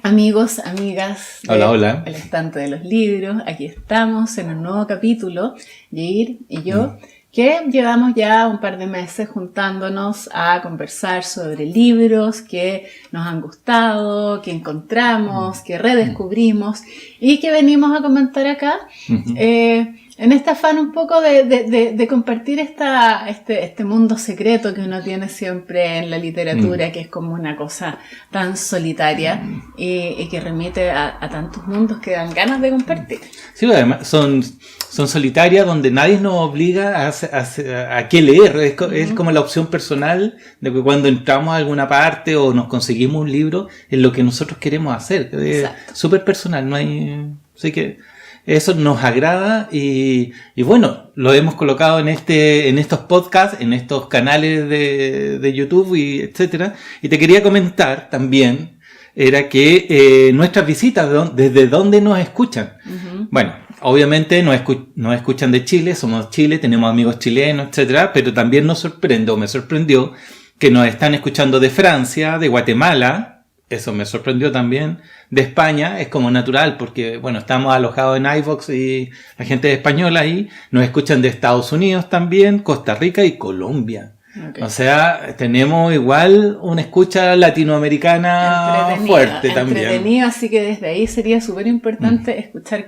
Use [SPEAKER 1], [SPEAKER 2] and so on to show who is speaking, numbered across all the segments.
[SPEAKER 1] Amigos, amigas
[SPEAKER 2] Hola, hola.
[SPEAKER 1] El Estante de los Libros, aquí estamos en un nuevo capítulo, Yair y yo, que llevamos ya un par de meses juntándonos a conversar sobre libros que nos han gustado, que encontramos, que redescubrimos y que venimos a comentar acá. En este afán un poco de compartir este mundo secreto que uno tiene siempre en la literatura, que es como una cosa tan solitaria y que remite a tantos mundos que dan ganas de compartir.
[SPEAKER 2] Sí, además son solitarias, donde nadie nos obliga a qué leer. Es como la opción personal de que cuando entramos a alguna parte o nos conseguimos un libro, es lo que nosotros queremos hacer. Es súper personal, no hay... Así que eso nos agrada y bueno, lo hemos colocado en estos podcasts, en estos canales de YouTube y etcétera. Y te quería comentar también, era que nuestras visitas, desde dónde nos escuchan. Bueno, obviamente nos escuchan de Chile, somos Chile, tenemos amigos chilenos, etcétera, pero también me sorprendió que nos están escuchando de Francia, de Guatemala. Eso me sorprendió también. De España, es como natural, porque, bueno, estamos alojados en iVoox y la gente española ahí. Nos escuchan de Estados Unidos también, Costa Rica y Colombia. Okay. O sea, tenemos igual una escucha latinoamericana fuerte también.
[SPEAKER 1] Entretenido, así que desde ahí sería súper importante escuchar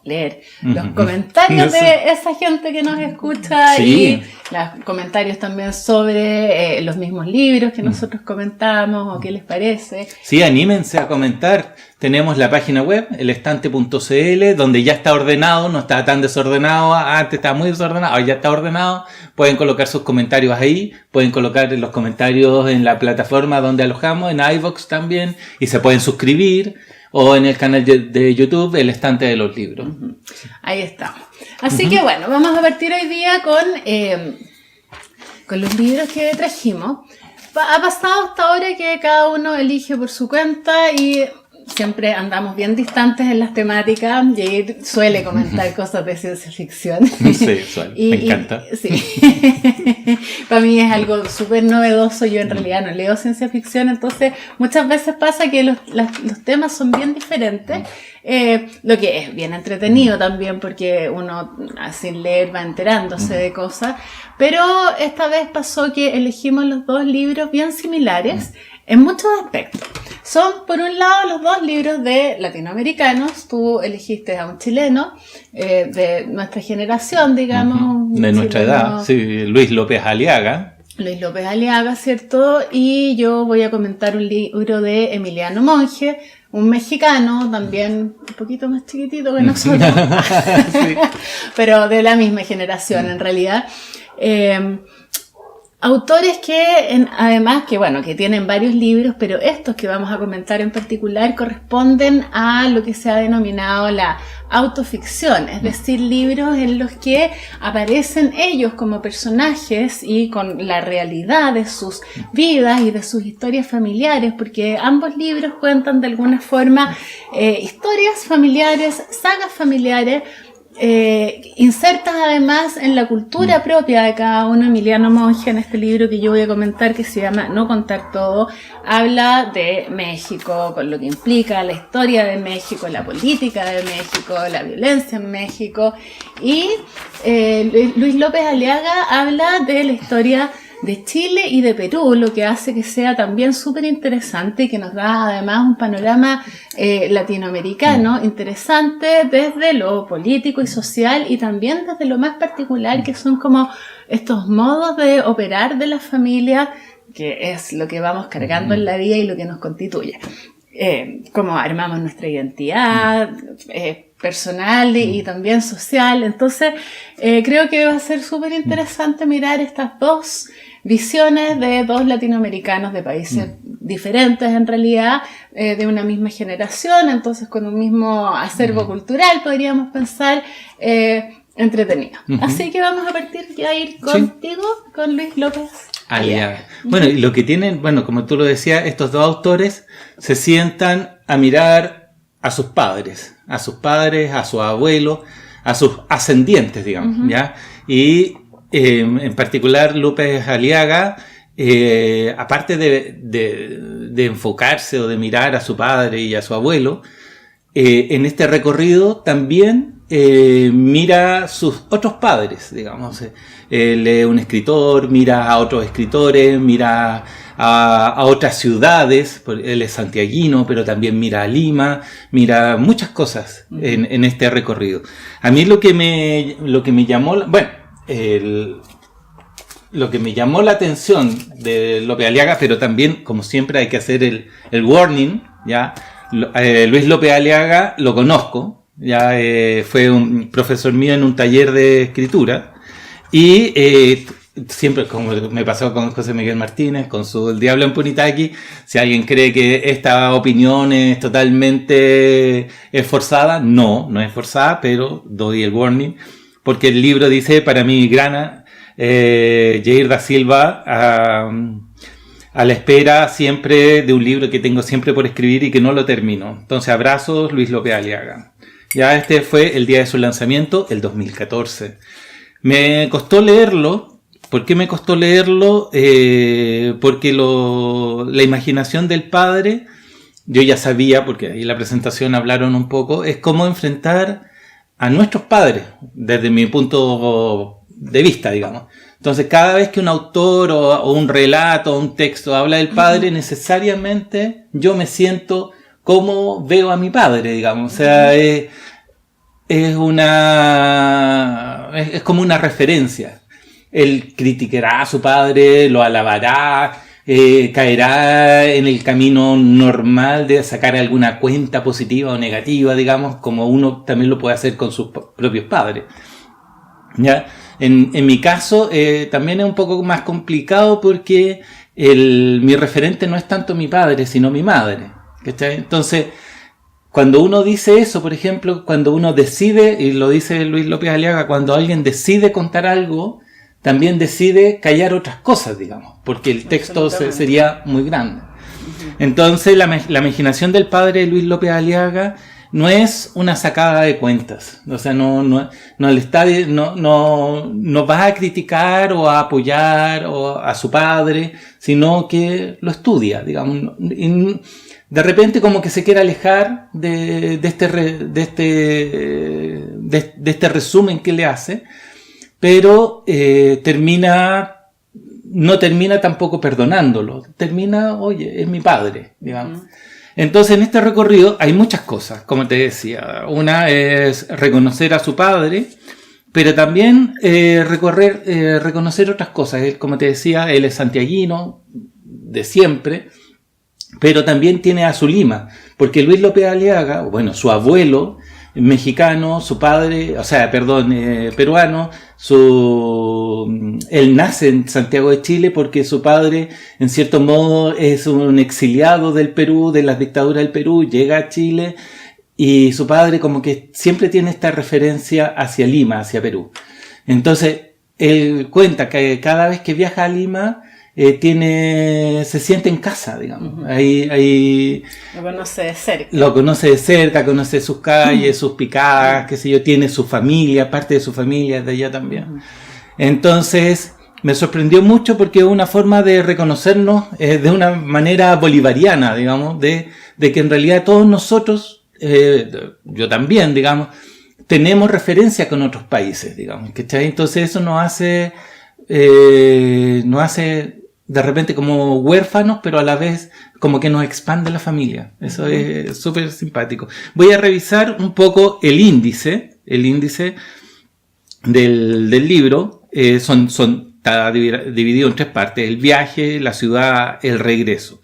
[SPEAKER 1] leer los comentarios de esa gente que nos escucha y los comentarios también sobre los mismos libros que nosotros comentamos o qué les parece.
[SPEAKER 2] Sí, anímense a comentar. Tenemos la página web, elestante.cl, donde ya está ordenado, no está tan desordenado, antes estaba muy desordenado, ahora ya está ordenado. Pueden colocar sus comentarios ahí, pueden colocar los comentarios en la plataforma donde alojamos, en iVoox también, y se pueden suscribir, o en el canal de YouTube, El Estante de los Libros.
[SPEAKER 1] Ahí estamos. Así que bueno, vamos a partir hoy día con los libros que trajimos. Ha pasado hasta ahora que cada uno elige por su cuenta y siempre andamos bien distantes en las temáticas. Jair suele comentar cosas de ciencia ficción.
[SPEAKER 2] Sí, suele. Me encanta.
[SPEAKER 1] Sí. Para mí es algo súper novedoso. Yo en realidad no leo ciencia ficción, entonces muchas veces pasa que los temas son bien diferentes. Lo que es bien entretenido también, porque uno sin leer va enterándose de cosas. Pero esta vez pasó que elegimos los dos libros bien similares en muchos aspectos. Son, por un lado, los dos libros de latinoamericanos. Tú elegiste a un chileno de nuestra generación, digamos.
[SPEAKER 2] De nuestra edad, sí, Luis López Aliaga.
[SPEAKER 1] Luis López Aliaga, ¿cierto? Y yo voy a comentar un libro de Emiliano Monge, un mexicano, también un poquito más chiquitito que nosotros, sí. Pero de la misma generación en realidad. Autores que, además, que tienen varios libros, pero estos que vamos a comentar en particular corresponden a lo que se ha denominado la autoficción, es decir, libros en los que aparecen ellos como personajes y con la realidad de sus vidas y de sus historias familiares, porque ambos libros cuentan de alguna forma historias familiares, sagas familiares, insertas además en la cultura propia de cada uno. Emiliano Monge, en este libro que yo voy a comentar, que se llama No contar todo, habla de México, con lo que implica la historia de México, la política de México, la violencia en México, y Luis López Aliaga habla de la historia de Chile y de Perú, lo que hace que sea también súper interesante y que nos da además un panorama latinoamericano interesante desde lo político y social y también desde lo más particular, que son como estos modos de operar de la familia, que es lo que vamos cargando en la vida y lo que nos constituye. Cómo armamos nuestra identidad personal y también social. Entonces creo que va a ser súper interesante mirar estas dos visiones de dos latinoamericanos de países diferentes en realidad, de una misma generación, entonces con un mismo acervo cultural, podríamos pensar, entretenido. Así que vamos a partir ya a ir contigo, con Luis López Aliaga.
[SPEAKER 2] Bueno, y lo que tienen, como tú lo decías, estos dos autores se sientan a mirar a sus padres, a sus abuelos, a sus ascendientes, digamos, ¿ya? Y en particular López Aliaga, aparte de de enfocarse o de mirar a su padre y a su abuelo, en este recorrido también mira sus otros padres, digamos. Lee un escritor, mira a otros escritores, mira a otras ciudades. Él es santiaguino, pero también mira a Lima, mira muchas cosas en este recorrido. A mí lo que me llamó, lo que me llamó la atención de López Aliaga, pero también, como siempre, hay que hacer el warning, ¿ya? Luis López Aliaga lo conozco, ya fue un profesor mío en un taller de escritura, y siempre, como me pasó con José Miguel Martínez, con su El Diablo en Punitaqui, si alguien cree que esta opinión es totalmente forzada, no es forzada, pero doy el warning, porque el libro dice, para mí, grana, Jair da Silva, a la espera siempre de un libro que tengo siempre por escribir y que no lo termino. Entonces, abrazos, Luis López Aliaga. Ya este fue el día de su lanzamiento, el 2014. Me costó leerlo. ¿Por qué me costó leerlo? Porque la imaginación del padre, yo ya sabía, porque ahí en la presentación hablaron un poco, es cómo enfrentar a nuestros padres, desde mi punto de vista, digamos. Entonces, cada vez que un autor o un relato o un texto habla del padre, necesariamente yo me siento como veo a mi padre, digamos. O sea, es como una referencia. Él criticará a su padre, lo alabará, caerá en el camino normal de sacar alguna cuenta positiva o negativa, digamos, como uno también lo puede hacer con sus propios padres. ¿Ya? En mi caso también es un poco más complicado porque mi referente no es tanto mi padre, sino mi madre. ¿Cachai? Entonces, cuando uno dice eso, por ejemplo, cuando uno decide, y lo dice Luis López Aliaga, cuando alguien decide contar algo, también decide callar otras cosas, digamos, porque el texto sería muy grande. Entonces, la imaginación del padre de Luis López Aliaga no es una sacada de cuentas, o sea, no vas a criticar o a apoyar a su padre, sino que lo estudia, digamos, y de repente como que se quiere alejar de este resumen que le hace, pero no termina tampoco perdonándolo, termina, oye, es mi padre, digamos. Entonces, en este recorrido hay muchas cosas, como te decía. Una es reconocer a su padre, pero también reconocer otras cosas. Él, como te decía, él es santiaguino de siempre, pero también tiene a su Lima, porque Luis López Aliaga, bueno, su abuelo mexicano, su padre, peruano, él nace en Santiago de Chile porque su padre, en cierto modo, es un exiliado del Perú, de las dictaduras del Perú, llega a Chile y su padre como que siempre tiene esta referencia hacia Lima, hacia Perú. Entonces, él cuenta que cada vez que viaja a Lima, se siente en casa, digamos. Ahí
[SPEAKER 1] lo conoce de cerca.
[SPEAKER 2] Lo conoce de cerca, conoce sus calles, sus picadas, qué sé yo, tiene su familia, parte de su familia es de allá también. Entonces, me sorprendió mucho porque es una forma de reconocernos de una manera bolivariana, digamos, de que en realidad todos nosotros, yo también, digamos, tenemos referencia con otros países, digamos, ¿cachai? Entonces eso nos hace de repente como huérfanos, pero a la vez como que nos expande la familia. Eso es súper simpático. Voy a revisar un poco el índice del libro. Está dividido en 3 partes: el viaje, la ciudad, el regreso.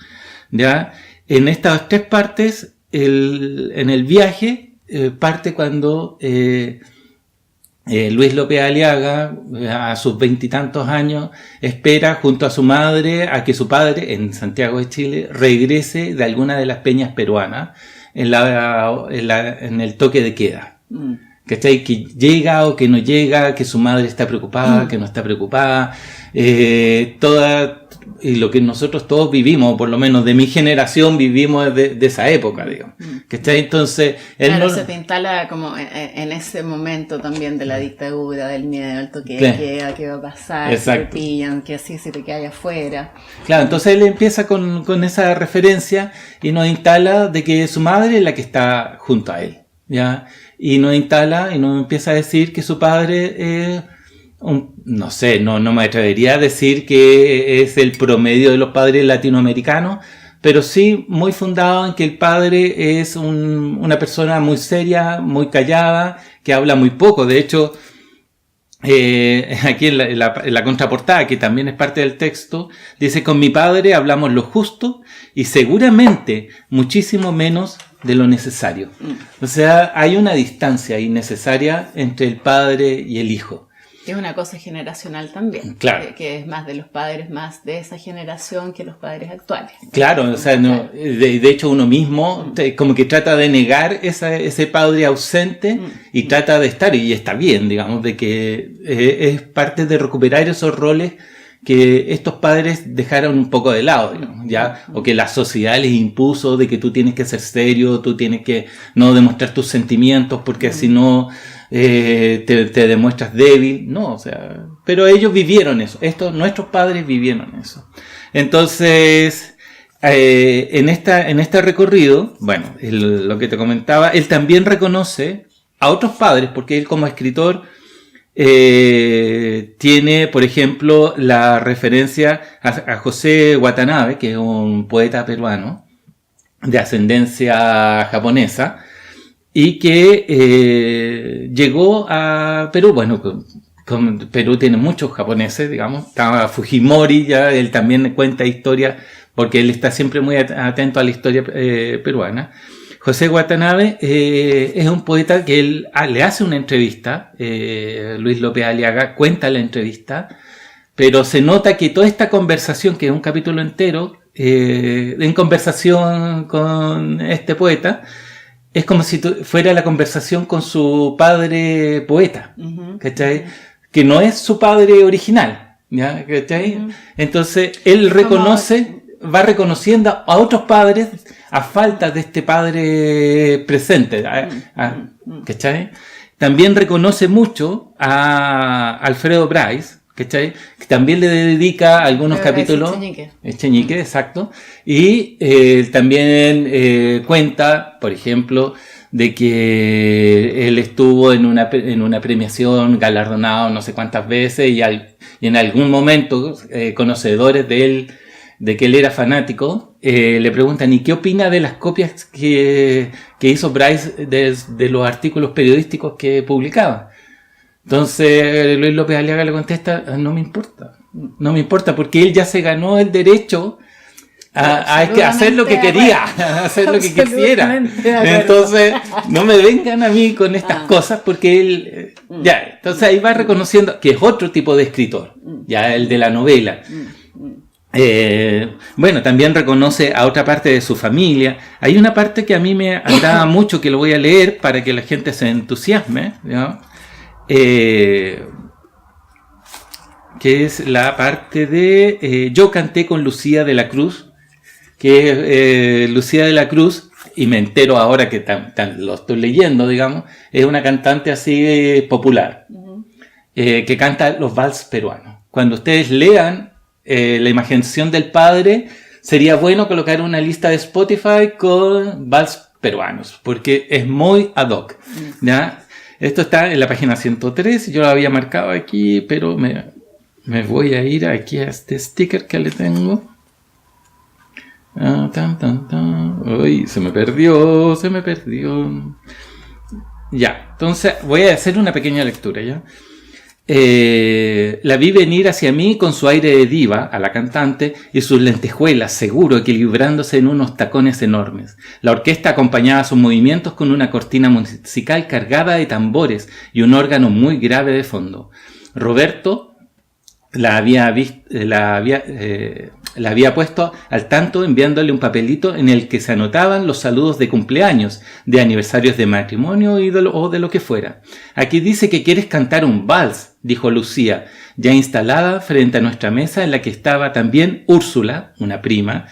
[SPEAKER 2] ¿Ya? En estas 3 partes, en el viaje, parte cuando Luis López Aliaga, a sus 20 y tantos años, espera junto a su madre a que su padre, en Santiago de Chile, regrese de alguna de las peñas peruanas en el toque de queda. ¿Cachai? Que llega o que no llega, que su madre está preocupada, que no está preocupada. y lo que nosotros todos vivimos, por lo menos de mi generación vivimos de esa época, digamos. ¿Cachai? Entonces, él
[SPEAKER 1] claro,
[SPEAKER 2] no...
[SPEAKER 1] se te instala como en ese momento también de la dictadura, del miedo, el toque
[SPEAKER 2] Claro.
[SPEAKER 1] de queda, qué va a pasar,
[SPEAKER 2] Exacto.
[SPEAKER 1] si te pillan, que así se te queda allá afuera.
[SPEAKER 2] Claro, entonces él empieza con esa referencia y nos instala de que su madre es la que está junto a él, ¿ya? Y nos instala y nos empieza a decir que su padre es no sé, no me atrevería a decir que es el promedio de los padres latinoamericanos, pero sí muy fundado en que el padre es una persona muy seria, muy callada, que habla muy poco. De hecho, aquí en la contraportada, que también es parte del texto, dice: con mi padre hablamos lo justo y seguramente muchísimo menos de lo necesario. O sea, hay una distancia innecesaria entre el padre y el hijo.
[SPEAKER 1] Es una cosa generacional también,
[SPEAKER 2] Claro.
[SPEAKER 1] que es más de los padres más de esa generación que los padres actuales.
[SPEAKER 2] Claro, o sea, no, de hecho uno mismo como que trata de negar ese padre ausente y trata de estar, y está bien, digamos, de que es parte de recuperar esos roles que estos padres dejaron un poco de lado, digamos, ¿ya? O que la sociedad les impuso de que tú tienes que ser serio, tú tienes que no demostrar tus sentimientos porque si no te demuestras débil. No, o sea, pero ellos vivieron eso, nuestros padres vivieron eso. Entonces, en este recorrido, bueno, lo que te comentaba, él también reconoce a otros padres, porque él como escritor tiene, por ejemplo, la referencia a José Watanabe, que es un poeta peruano de ascendencia japonesa y que llegó a Perú. Bueno, Perú tiene muchos japoneses, digamos. Estaba Fujimori, ya él también cuenta historias porque él está siempre muy atento a la historia peruana. José Watanabe es un poeta que él le hace una entrevista, Luis López Aliaga cuenta la entrevista, pero se nota que toda esta conversación, que es un capítulo entero, en conversación con este poeta, es como si fuera la conversación con su padre poeta, ¿cachai? Que no es su padre original, ¿ya? ¿Cachai? Entonces él va reconociendo a otros padres a falta de este padre presente, ¿cachai? También reconoce mucho a Alfredo Bryce, ¿cachai? Que también le dedica algunos capítulos. Echeñique, exacto. Y también cuenta, por ejemplo, de que él estuvo en una premiación, galardonado no sé cuántas veces, y en algún momento, conocedores de que él era fanático, le preguntan: ¿y qué opina de las copias que hizo Bryce de los artículos periodísticos que publicaba? Entonces Luis López Aliaga le contesta: no me importa, porque él ya se ganó el derecho a hacer lo que quería, a hacer lo que quisiera. Entonces no me vengan a mí con estas cosas, porque él entonces ahí va reconociendo que es otro tipo de escritor, ya el de la novela. Bueno, también reconoce a otra parte de su familia. Hay una parte que a mí me agrada mucho, que lo voy a leer para que la gente se entusiasme, ¿no? Que es la parte de yo canté con Lucía de la Cruz, que Lucía de la Cruz, y me entero ahora que lo estoy leyendo, digamos, es una cantante así popular, que canta los vals peruanos. Cuando ustedes lean la imaginación del padre, sería bueno colocar una lista de Spotify con vals peruanos, porque es muy ad hoc, ¿ya? Esto está en la página 103, yo lo había marcado aquí, pero me voy a ir aquí a este sticker que le tengo. Uy, se me perdió. Ya, entonces voy a hacer una pequeña lectura, ¿ya? La vi venir hacia mí con su aire de diva, a la cantante, y sus lentejuelas, seguro, equilibrándose en unos tacones enormes. La orquesta acompañaba sus movimientos con una cortina musical cargada de tambores y un órgano muy grave de fondo. Roberto la había puesto al tanto, enviándole un papelito en el que se anotaban los saludos de cumpleaños, de aniversarios de matrimonio o de lo que fuera. Aquí dice que quieres cantar un vals. dijo Lucía, ya instalada frente a nuestra mesa en la que estaba también Úrsula, una prima,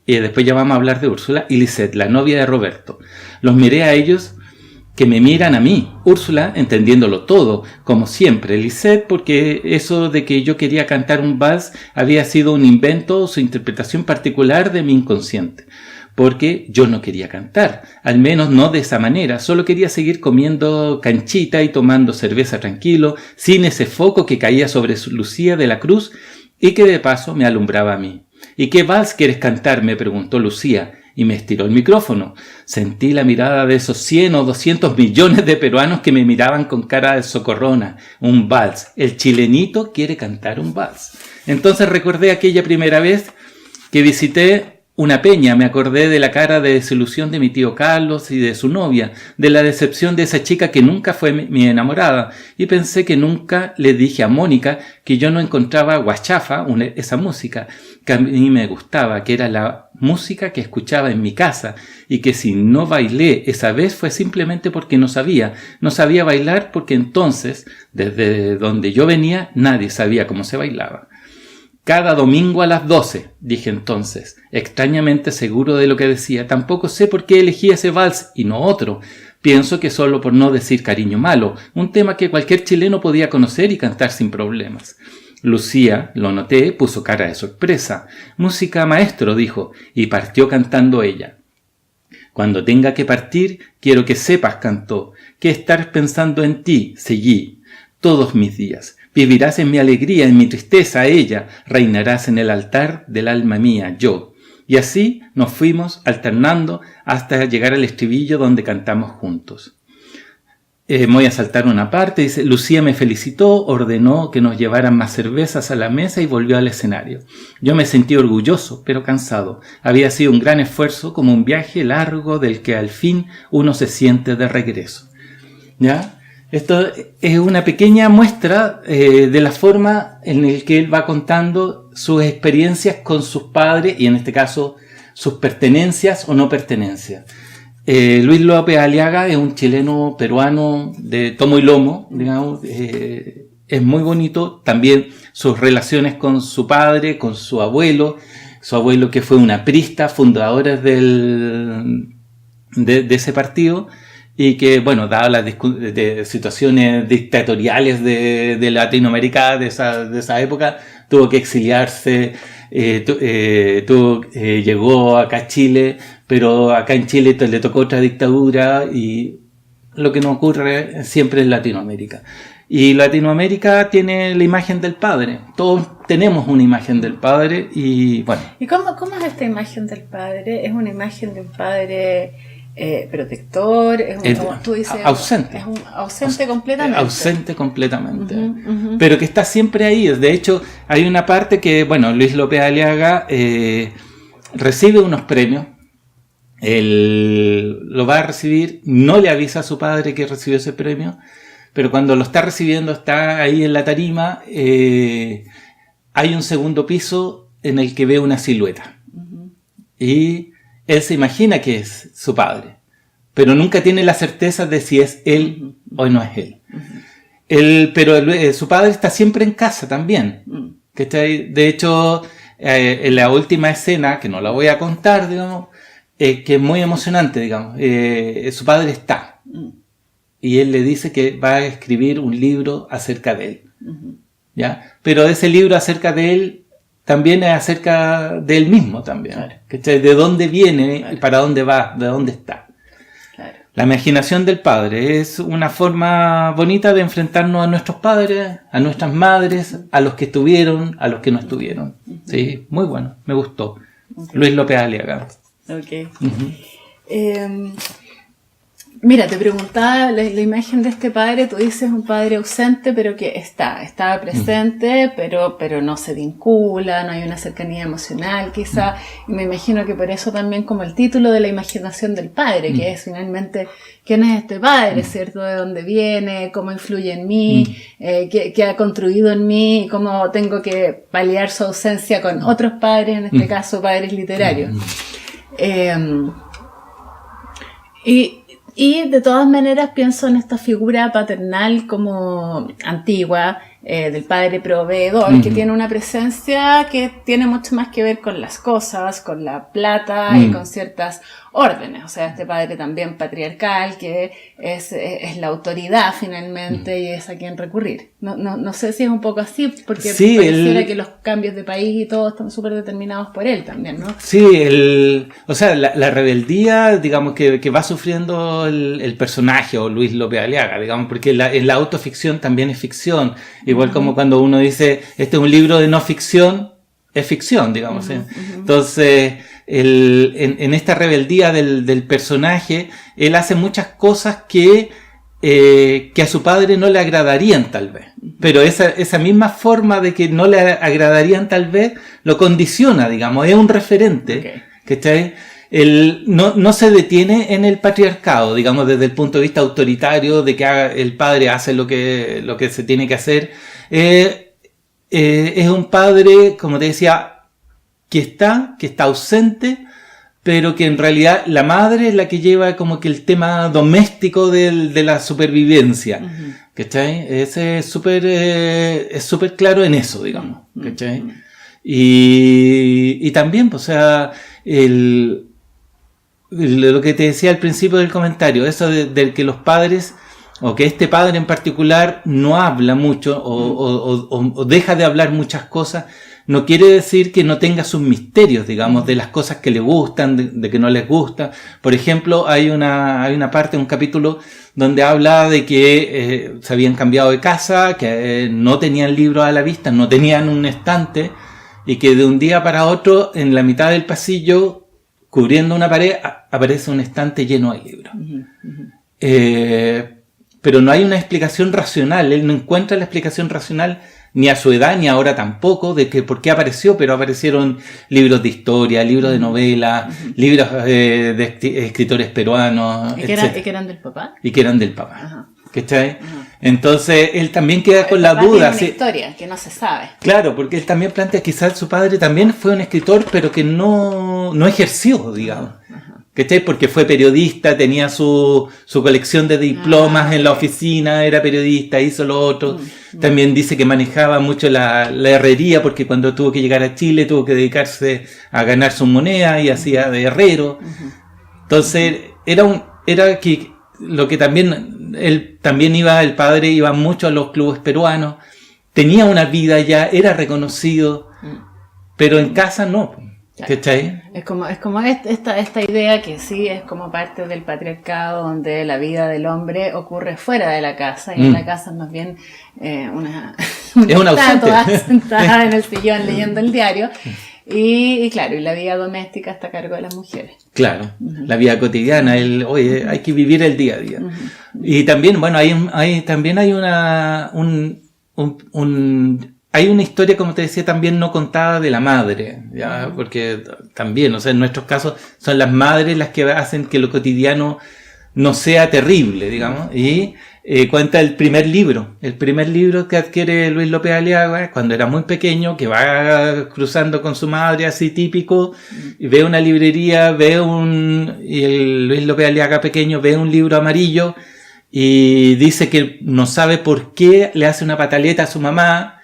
[SPEAKER 2] y después ya vamos a hablar de Úrsula, y Lisette, la novia de Roberto. Los miré a ellos que me miran a mí, Úrsula entendiéndolo todo, como siempre, Lisette porque eso de que yo quería cantar un vals había sido un invento o su interpretación particular de mi inconsciente, porque yo no quería cantar, al menos no de esa manera, solo quería seguir comiendo canchita y tomando cerveza tranquilo, sin ese foco que caía sobre Lucía de la Cruz y que de paso me alumbraba a mí. ¿Y qué vals quieres cantar?, me preguntó Lucía, y me estiró el micrófono. Sentí la mirada de esos 100 o 200 millones de peruanos que me miraban con cara de socorrona. Un vals. El chilenito quiere cantar un vals. Entonces recordé aquella primera vez que visité una peña, me acordé de la cara de desilusión de mi tío Carlos y de su novia, de la decepción de esa chica que nunca fue mi enamorada, y pensé que nunca le dije a Mónica que yo no encontraba guachafa, esa música que a mí me gustaba, que era la música que escuchaba en mi casa, y que si no bailé esa vez fue simplemente porque no sabía bailar, porque entonces, desde donde yo venía, nadie sabía cómo se bailaba. Cada domingo a las 12, dije entonces, extrañamente seguro de lo que decía. Tampoco sé por qué elegí ese vals y no otro. Pienso que solo por no decir cariño malo, un tema que cualquier chileno podía conocer y cantar sin problemas. Lucía, lo noté, puso cara de sorpresa. Música maestro, dijo, y partió cantando ella. Cuando tenga que partir, quiero que sepas, cantó, que estar pensando en ti, seguí, todos mis días. Vivirás en mi alegría, en mi tristeza, ella, reinarás en el altar del alma mía, yo. Y así nos fuimos alternando hasta llegar al estribillo donde cantamos juntos. Voy a saltar una parte, dice, Lucía me felicitó, ordenó que nos llevaran más cervezas a la mesa y volvió al escenario. Yo me sentí orgulloso, pero cansado. Había sido un gran esfuerzo, como un viaje largo del que al fin uno se siente de regreso. ¿Ya? Esto es una pequeña muestra de la forma en la que él va contando sus experiencias con sus padres y en este caso sus pertenencias o no pertenencias. Luis López Aliaga es un chileno peruano de tomo y lomo, digamos, es muy bonito. También sus relaciones con su padre, con su abuelo que fue una aprista, fundadora de ese partido. Y que, bueno, dadas las situaciones dictatoriales de Latinoamérica de esa época, tuvo que exiliarse, llegó acá a Chile, pero acá en Chile le tocó otra dictadura y lo que nos ocurre siempre en Latinoamérica. Y Latinoamérica tiene la imagen del padre, todos tenemos una imagen del padre y bueno.
[SPEAKER 1] ¿Y cómo es esta imagen del padre? ¿Es una imagen de un padre protector? Como tú dices,
[SPEAKER 2] ausente.
[SPEAKER 1] Es un ausente completamente.
[SPEAKER 2] Ausente completamente. Pero que está siempre ahí. De hecho, hay una parte que, bueno, Luis López Aliaga recibe unos premios. Él lo va a recibir, no le avisa a su padre que recibió ese premio, pero cuando lo está recibiendo, está ahí en la tarima, hay un segundo piso en el que ve una silueta. Y él se imagina que es su padre, pero nunca tiene la certeza de si es él o no es él. Pero su padre está siempre en casa también. De hecho, en la última escena, que no la voy a contar, digamos, que es muy emocionante, digamos, su padre está. Y él le dice que va a escribir un libro acerca de él. ¿Ya? Pero ese libro acerca de él también es acerca de él mismo también. Claro. De dónde viene, claro, y para dónde va, de dónde está. Claro. La imaginación del padre es una forma bonita de enfrentarnos a nuestros padres, a nuestras madres, a los que estuvieron, a los que no estuvieron. Sí, muy bueno, me gustó. Luis López Aliaga.
[SPEAKER 1] Okay. Mira, te preguntaba la imagen de este padre. Tú dices un padre ausente, pero que estaba presente, pero no se vincula, no hay una cercanía emocional quizá, y me imagino que por eso también como el título de la imaginación del padre, que es finalmente quién es este padre, ¿cierto? De dónde viene, cómo influye en mí, qué ha construido en mí, cómo tengo que paliar su ausencia con otros padres, en este caso padres literarios. Y de todas maneras pienso en esta figura paternal como antigua, del padre proveedor, que tiene una presencia que tiene mucho más que ver con las cosas, con la plata y con ciertas órdenes. O sea, este padre también patriarcal, que es la autoridad finalmente y es a quien recurrir. No sé si es un poco así, porque
[SPEAKER 2] sí,
[SPEAKER 1] pareciera que los cambios de país y todo están súper determinados por él también, ¿no?
[SPEAKER 2] Sí, o sea, la rebeldía, digamos, que va sufriendo el personaje, o Luis López Aliaga, digamos, porque la autoficción también es ficción. Igual como cuando uno dice, este es un libro de no ficción, es ficción, digamos. Entonces, en esta rebeldía del personaje, él hace muchas cosas que a su padre no le agradarían tal vez. Pero esa misma forma de que no le agradarían tal vez, lo condiciona, digamos, es un referente. ¿Cachai? Él no se detiene en el patriarcado, digamos, desde el punto de vista autoritario, de que el padre hace lo que se tiene que hacer. Es un padre, como te decía, que está ausente, pero que en realidad la madre es la que lleva como que el tema doméstico de la supervivencia. ¿Cachai? Ese es súper claro en eso, digamos. ¿Cachai? Y también, pues, o sea, lo que te decía al principio del comentario, eso de que los padres, o que este padre en particular no habla mucho o deja de hablar muchas cosas, no quiere decir que no tenga sus misterios, digamos, de las cosas que le gustan, de que no les gusta. Por ejemplo, hay una parte, un capítulo donde habla de que se habían cambiado de casa, que no tenían libros a la vista, no tenían un estante, y que de un día para otro, en la mitad del pasillo, cubriendo una pared, aparece un estante lleno de libros. Pero no hay una explicación racional. Él no encuentra la explicación racional ni a su edad, ni ahora tampoco, de que por qué apareció, pero aparecieron libros de historia, libros de novela, libros de escritores peruanos.
[SPEAKER 1] ¿Y que eran del papá?
[SPEAKER 2] Y que eran del papá. ¿Cachai? Entonces, él también queda con la duda.
[SPEAKER 1] Es una historia que no se sabe.
[SPEAKER 2] Claro, porque él también plantea, quizás su padre también fue un escritor, pero que no ejerció, digamos. ¿Cachai? Porque fue periodista, tenía su colección de diplomas en la oficina, era periodista, hizo lo otro. También dice que manejaba mucho la herrería, porque cuando tuvo que llegar a Chile tuvo que dedicarse a ganar su moneda y hacía de herrero. Entonces, era que lo que también, el padre iba mucho a los clubes peruanos, tenía una vida ya, era reconocido, pero en casa no. ¿Cachai?
[SPEAKER 1] Es como esta idea que sí es como parte del patriarcado, donde la vida del hombre ocurre fuera de la casa, y en la casa es más bien una estatua sentada en el sillón leyendo el diario. Y claro, y la vida doméstica está a cargo de las mujeres. Claro,
[SPEAKER 2] la vida cotidiana, oye, hay que vivir el día a día. Y también, bueno, también hay hay una historia, como te decía, también no contada de la madre, ¿ya? Porque también, o sea, en nuestros casos son las madres las que hacen que lo cotidiano no sea terrible, digamos. Y cuenta el primer libro que adquiere Luis López Aliaga cuando era muy pequeño, que va cruzando con su madre, así típico, y ve una librería, y el Luis López Aliaga pequeño ve un libro amarillo y dice que no sabe por qué le hace una pataleta a su mamá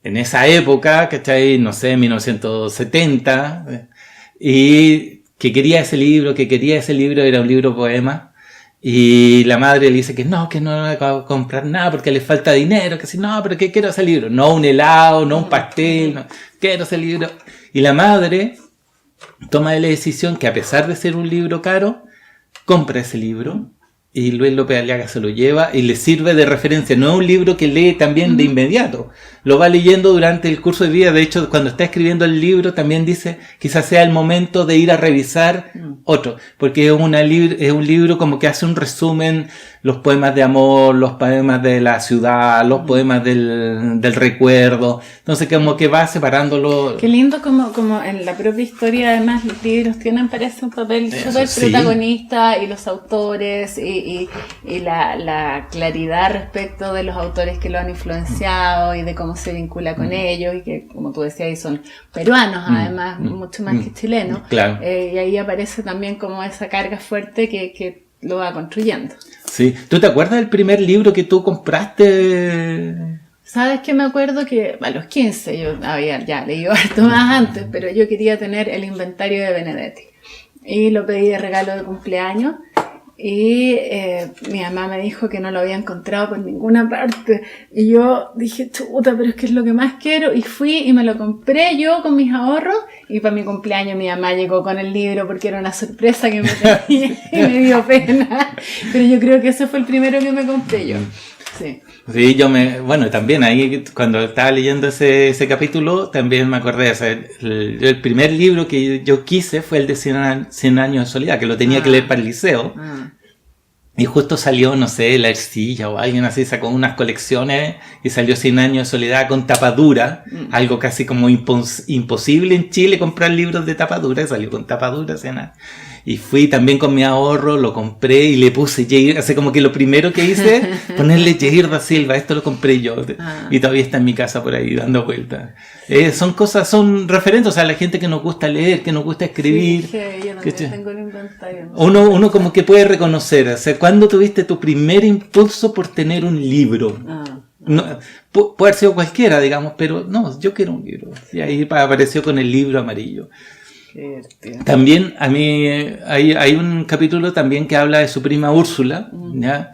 [SPEAKER 2] en esa época, ¿cachai? No sé, 1970, y que quería ese libro, era un libro poema. Y la madre le dice que no va a comprar nada porque le falta dinero, que si no, pero que quiero ese libro, no un helado, no un pastel, no, quiero ese libro. Y la madre toma la decisión que, a pesar de ser un libro caro, compra ese libro, y Luis López Aliaga se lo lleva y le sirve de referencia. No es un libro que lee también de inmediato, lo va leyendo durante el curso de vida. De hecho, cuando está escribiendo el libro también dice, quizás sea el momento de ir a revisar otro, porque es un libro como que hace un resumen, los poemas de amor, los poemas de la ciudad, los poemas del recuerdo. Entonces como que va separándolo.
[SPEAKER 1] Qué lindo como en la propia historia, además, los libros tienen, parece, un papel súper protagonista, y los autores y la claridad respecto de los autores que lo han influenciado y de cómo se vincula con ellos, y que, como tú decías, son peruanos además, mucho más que chilenos.
[SPEAKER 2] Claro.
[SPEAKER 1] Y ahí aparece también como esa carga fuerte que lo va construyendo.
[SPEAKER 2] Sí. ¿Tú te acuerdas del primer libro que tú compraste
[SPEAKER 1] ¿Sabes qué? Me acuerdo que a los 15 yo había ya leído harto más antes, pero yo quería tener el inventario de Benedetti. Y lo pedí de regalo de cumpleaños. Y mi mamá me dijo que no lo había encontrado por ninguna parte. Y yo dije, chuta, pero es que es lo que más quiero. Y fui y me lo compré yo con mis ahorros. Y para mi cumpleaños mi mamá llegó con el libro porque era una sorpresa que me tenía y me dio pena. Pero yo creo que ese fue el primero que me compré yo. Sí.
[SPEAKER 2] Sí, bueno, también ahí cuando estaba leyendo ese capítulo, también me acordé, o sea, el primer libro que yo quise fue el de 100 años de soledad, que lo tenía que leer para el liceo, y justo salió, no sé, La Ercilla o alguien así, sacó unas colecciones, y salió 100 años de soledad con tapadura, algo casi como imposible en Chile comprar libros de tapadura, y salió con tapadura, y fui también con mi ahorro, lo compré y le puse Jair, así como que lo primero que hice, ponerle Jair da Silva, esto lo compré yo, y todavía está en mi casa por ahí dando vueltas. Son cosas, son referentes, o sea, la gente que nos gusta leer, que nos gusta escribir.
[SPEAKER 1] Sí, yo también tengo el inventario.
[SPEAKER 2] Uno como que puede reconocer, o sea, ¿cuándo tuviste tu primer impulso por tener un libro? No, puede haber sido cualquiera, digamos, pero no, yo quiero un libro. Y ahí apareció con el libro amarillo. También a mí hay un capítulo también que habla de su prima Úrsula, ¿ya?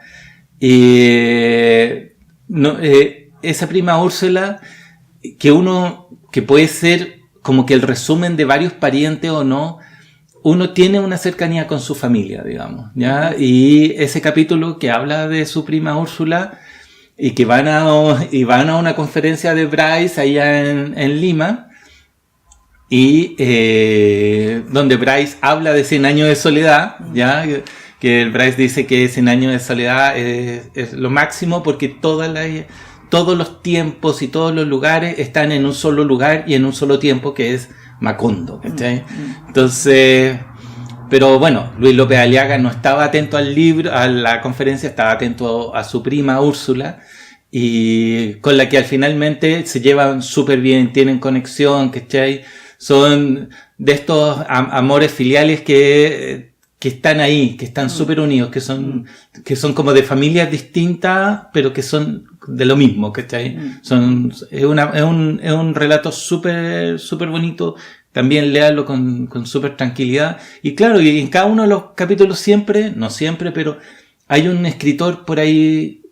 [SPEAKER 2] Esa prima Úrsula que puede ser como que el resumen de varios parientes o no, uno tiene una cercanía con su familia, digamos, ¿ya? Y ese capítulo que habla de su prima Úrsula y que van a una conferencia de Bryce allá en Lima, y donde Bryce habla de 100 años de soledad, ¿ya? Que el Bryce dice que 100 años de soledad es lo máximo porque todos los tiempos y todos los lugares están en un solo lugar y en un solo tiempo, que es Macondo, ¿cachai? Entonces, pero bueno, Luis López Aliaga no estaba atento al libro, a la conferencia, estaba atento a su prima Úrsula, y con la que al finalmente se llevan súper bien, tienen conexión, ¿cachai? Son de estos amores filiales que están ahí, que están súper unidos, que son como de familias distintas, pero que son de lo mismo, ¿cachai? Es un relato súper súper bonito. También léalo con súper tranquilidad. Y claro, y en cada uno de los capítulos siempre, no siempre, pero hay un escritor por ahí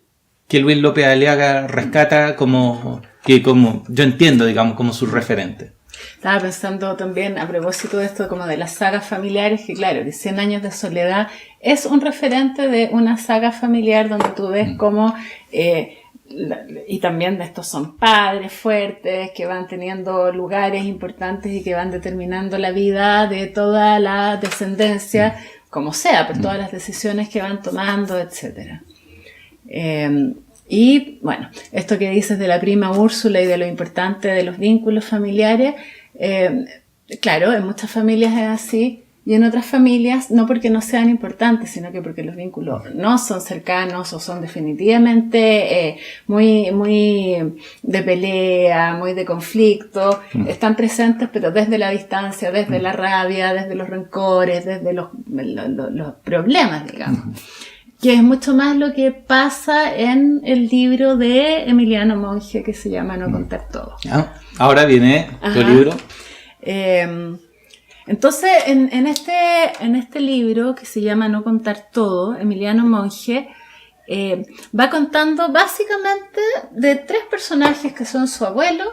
[SPEAKER 2] que Luis López Aliaga rescata como yo entiendo, digamos, como su referente.
[SPEAKER 1] Estaba pensando también a propósito de esto como de las sagas familiares, que claro, que 100 años de soledad es un referente de una saga familiar donde tú ves cómo, y también de estos son padres fuertes que van teniendo lugares importantes y que van determinando la vida de toda la descendencia, como sea, por todas las decisiones que van tomando, etcétera. Y bueno, esto que dices de la prima Úrsula y de lo importante de los vínculos familiares, claro, en muchas familias es así, y en otras familias no porque no sean importantes, sino que porque los vínculos no son cercanos o son definitivamente muy, muy de pelea, muy de conflicto, están presentes pero desde la distancia, desde la rabia, desde los rencores, desde los problemas, digamos. Que es mucho más lo que pasa en el libro de Emiliano Monge que se llama No contar todo.
[SPEAKER 2] Ahora viene tu libro.
[SPEAKER 1] Entonces, en este libro que se llama No contar todo, Emiliano Monge va contando básicamente de 3 personajes que son su abuelo,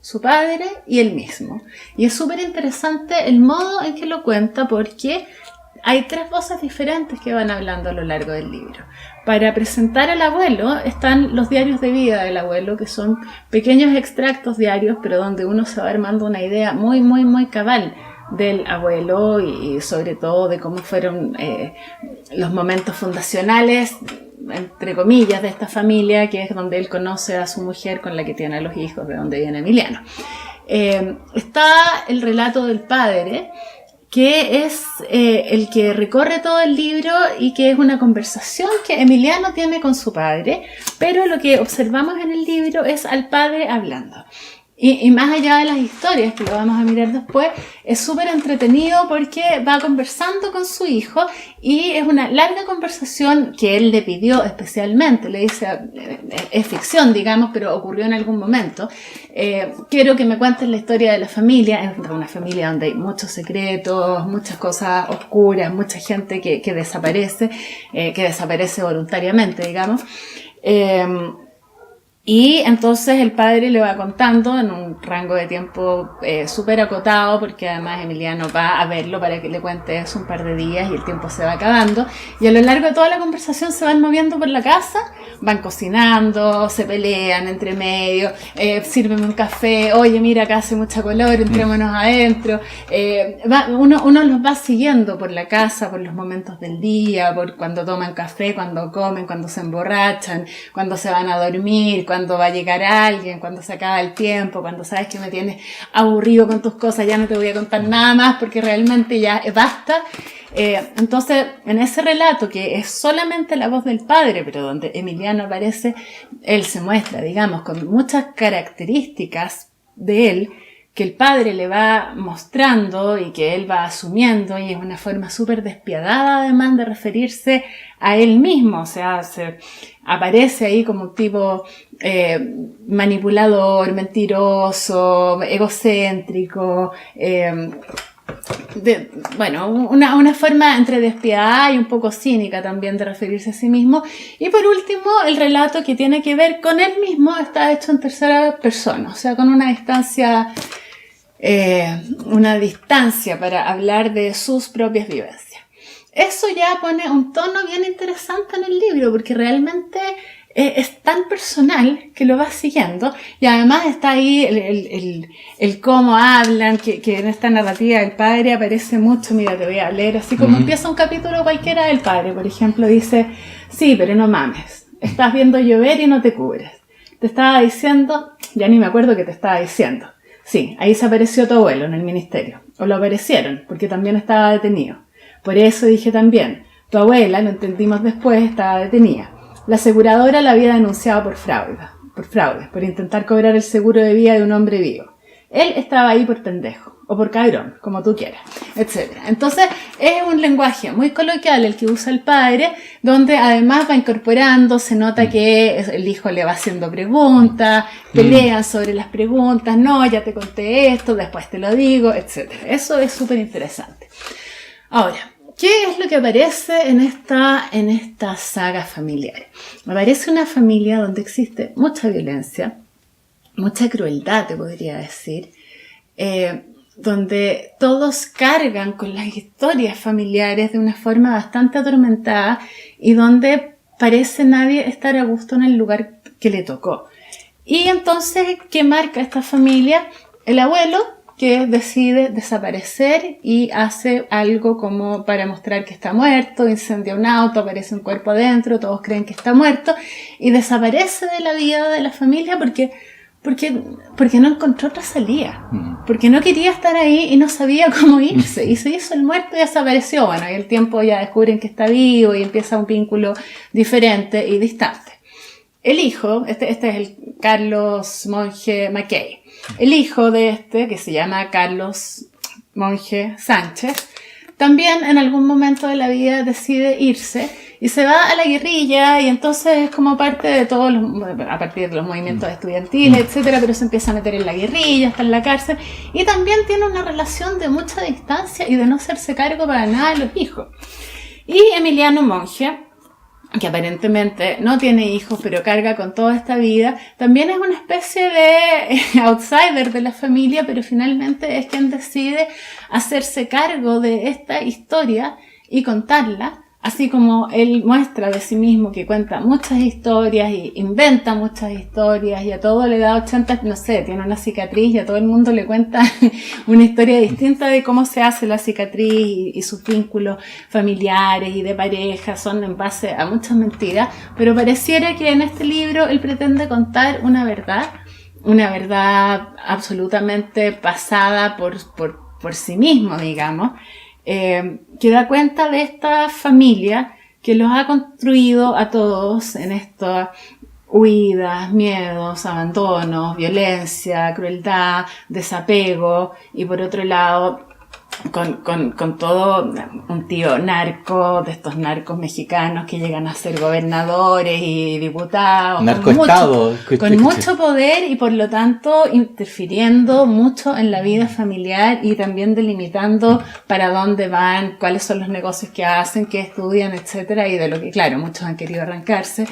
[SPEAKER 1] su padre y él mismo. Y es súper interesante el modo en que lo cuenta porque hay 3 voces diferentes que van hablando a lo largo del libro. Para presentar al abuelo están los diarios de vida del abuelo, que son pequeños extractos diarios, pero donde uno se va armando una idea muy, muy, muy cabal del abuelo y sobre todo de cómo fueron los momentos fundacionales, entre comillas, de esta familia, que es donde él conoce a su mujer con la que tiene a los hijos, de donde viene Emiliano. Está el relato del padre, que es el que recorre todo el libro y que es una conversación que Emiliano tiene con su padre, pero lo que observamos en el libro es al padre hablando. Y más allá de las historias, que lo vamos a mirar después, es súper entretenido porque va conversando con su hijo y es una larga conversación que él le pidió especialmente. Le dice, es ficción, digamos, pero ocurrió en algún momento. Quiero que me cuentes la historia de la familia. Es una familia donde hay muchos secretos, muchas cosas oscuras, mucha gente que desaparece voluntariamente, digamos. Y entonces el padre le va contando en un rango de tiempo súper acotado, porque además Emiliano va a verlo para que le cuente eso un par de días y el tiempo se va acabando. Y a lo largo de toda la conversación se van moviendo por la casa, van cocinando, se pelean entre medio, sírveme un café, oye mira acá hace mucha color, entrémonos adentro. Uno los va siguiendo por la casa, por los momentos del día, por cuando toman café, cuando comen, cuando se emborrachan, cuando se van a dormir, cuando va a llegar alguien, cuando se acaba el tiempo, cuando sabes que me tienes aburrido con tus cosas, ya no te voy a contar nada más porque realmente ya basta. Entonces, en ese relato, que es solamente la voz del padre, pero donde Emiliano aparece, él se muestra, digamos, con muchas características de él, que el padre le va mostrando y que él va asumiendo, y es una forma súper despiadada además de referirse a él mismo. O sea, se aparece ahí como un tipo manipulador, mentiroso, egocéntrico, una forma entre despiadada y un poco cínica también de referirse a sí mismo. Y por último, el relato que tiene que ver con él mismo está hecho en tercera persona, o sea, con una distancia para hablar de sus propias vivencias. Eso ya pone un tono bien interesante en el libro, porque realmente es tan personal que lo vas siguiendo, y además está ahí el cómo hablan, que en esta narrativa del padre aparece mucho. Mira, te voy a leer así como empieza un capítulo cualquiera del padre. Por ejemplo, dice: sí, pero no mames, estás viendo llover y no te cubres. Te estaba diciendo, ya ni me acuerdo qué te estaba diciendo. Sí, ahí se apareció tu abuelo en el ministerio, o lo aparecieron, porque también estaba detenido. Por eso dije también, tu abuela, lo entendimos después, estaba detenida. La aseguradora la había denunciado por fraude, por intentar cobrar el seguro de vida de un hombre vivo. Él estaba ahí por pendejo, o por cabrón, como tú quieras, etc. Entonces, es un lenguaje muy coloquial el que usa el padre, donde además va incorporando, se nota que el hijo le va haciendo preguntas, pelean sobre las preguntas, no, ya te conté esto, después te lo digo, etc. Eso es súper interesante. Ahora, ¿qué es lo que aparece en esta saga familiar? Aparece una familia donde existe mucha violencia, mucha crueldad, te podría decir, donde todos cargan con las historias familiares de una forma bastante atormentada, y donde parece nadie estar a gusto en el lugar que le tocó. Y entonces, ¿qué marca esta familia? El abuelo, que decide desaparecer y hace algo como para mostrar que está muerto, incendia un auto, aparece un cuerpo adentro, todos creen que está muerto, y desaparece de la vida de la familia porque no encontró otra salida, porque no quería estar ahí y no sabía cómo irse, y se hizo el muerto y desapareció. Bueno, y el tiempo ya descubren que está vivo y empieza un vínculo diferente y distante. El hijo, este es el Carlos Monge Mackay, el hijo de que se llama Carlos Monge Sánchez, también en algún momento de la vida decide irse y se va a la guerrilla, y entonces es como parte de todos a partir de los movimientos estudiantiles, etcétera, pero se empieza a meter en la guerrilla, está en la cárcel, y también tiene una relación de mucha distancia y de no hacerse cargo para nada de los hijos. Y Emiliano Monge, que aparentemente no tiene hijos, pero carga con toda esta vida, también es una especie de outsider de la familia, pero finalmente es quien decide hacerse cargo de esta historia y contarla, así como él muestra de sí mismo que cuenta muchas historias y inventa muchas historias, y a todo le da 80, no sé, tiene una cicatriz y a todo el mundo le cuenta una historia distinta de cómo se hace la cicatriz, y sus vínculos familiares y de pareja son en base a muchas mentiras, pero pareciera que en este libro él pretende contar una verdad absolutamente pasada por sí mismo, digamos, que da cuenta de esta familia que los ha construido a todos en esta huidas, miedos, abandonos, violencia, crueldad, desapego, y por otro lado con todo un tío narco, de estos narcos mexicanos que llegan a ser gobernadores y diputados,
[SPEAKER 2] narcoestado,
[SPEAKER 1] con mucho poder y por lo tanto interfiriendo mucho en la vida familiar y también delimitando para dónde van, cuáles son los negocios que hacen, qué estudian, etcétera, y de lo que, claro, muchos han querido arrancarse.